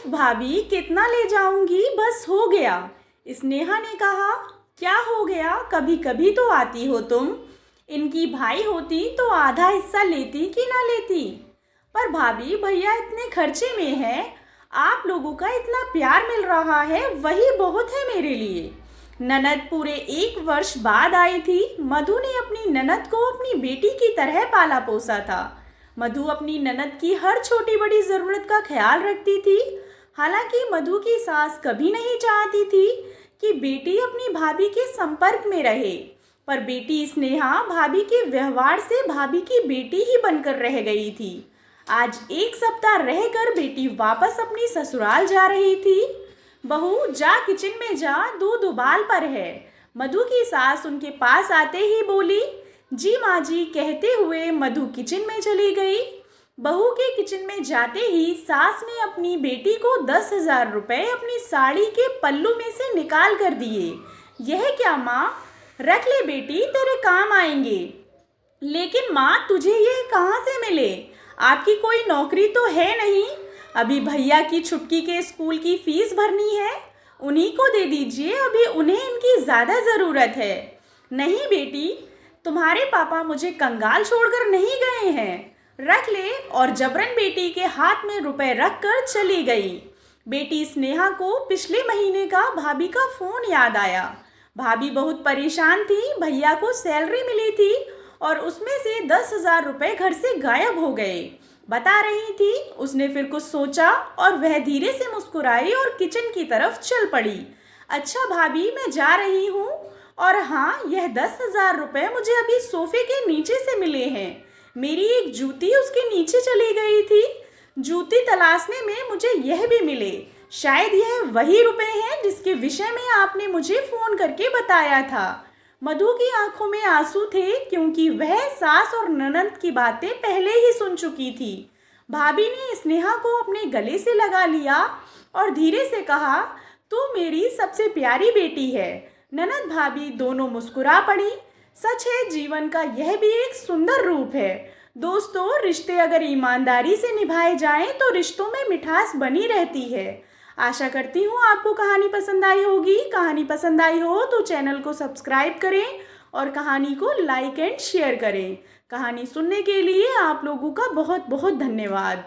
भाभी कितना ले जाऊंगी, बस हो गया। स्नेहा ने कहा। क्या हो गया, कभी कभी तो आती हो तुम। इनकी भाई होती तो आधा हिस्सा लेती कि ना लेती। पर भाभी भैया इतने खर्चे में है, आप लोगों का इतना प्यार मिल रहा है, वही बहुत है मेरे लिए। ननद पूरे 1 वर्ष बाद आई थी। मधु ने अपनी ननद को अपनी बेटी की तरह पाला पोसा था। मधु अपनी ननद की हर छोटी बड़ी ज़रूरत का ख्याल रखती थी। हालांकि मधु की सास कभी नहीं चाहती थी कि बेटी अपनी भाभी के संपर्क में रहे, पर बेटी स्नेहा भाभी के व्यवहार से भाभी की बेटी ही बनकर रह गई थी। आज 1 सप्ताह रहकर बेटी वापस अपनी ससुराल जा रही थी। बहू जा, किचन में जा, दूध उबाल पर है। मधु की सास उनके पास आते ही बोली। जी माँ जी कहते हुए मधु किचन में चली गई। बहू के किचन में जाते ही सास ने अपनी बेटी को 10,000 रुपए अपनी साड़ी के पल्लू में से निकाल कर दिए। यह क्या माँ, रख ले बेटी, तेरे काम आएंगे। लेकिन माँ तुझे ये कहाँ से मिले, आपकी कोई नौकरी तो है नहीं। अभी भैया की छुटकी के स्कूल की फीस भरनी है, उन्हीं को दे दीजिए, अभी उन्हें इनकी ज़्यादा ज़रूरत है। नहीं बेटी, तुम्हारे पापा मुझे कंगाल छोड़कर नहीं गए हैं, रख ले। और जबरन बेटी के हाथ में रुपए रख कर चली गई। बेटी स्नेहा को पिछले महीने का भाभी का फ़ोन याद आया। भाभी बहुत परेशान थी, भैया को सैलरी मिली थी और उसमें से 10,000 रुपये घर से गायब हो गए। बता रही थी। उसने फिर कुछ सोचा और वह धीरे से मुस्कुराई और किचन की तरफ चल पड़ी। अच्छा भाभी, मैं जा रही हूँ। और हाँ, यह 10,000 रुपये मुझे अभी सोफे के नीचे से मिले हैं। मेरी एक जूती उसके नीचे चली गई थी। जूती तलाशने में मुझे यह भी मिले। शायद यह वही रुपए हैं जिसके विषय में आपने मुझे फ़ोन करके बताया था। मधु की आंखों में आंसू थे, क्योंकि वह सास और ननद की बातें पहले ही सुन चुकी थी। भाभी ने स्नेहा को अपने गले से लगा लिया और धीरे से कहा, तू मेरी सबसे प्यारी बेटी है। ननद भाभी दोनों मुस्कुरा पड़ी। सच है, जीवन का यह भी एक सुंदर रूप है। दोस्तों, रिश्ते अगर ईमानदारी से निभाए जाएं तो रिश्तों में मिठास बनी रहती है। आशा करती हूँ आपको कहानी पसंद आई होगी। कहानी पसंद आई हो तो चैनल को सब्सक्राइब करें और कहानी को लाइक एंड शेयर करें। कहानी सुनने के लिए आप लोगों का बहुत बहुत धन्यवाद।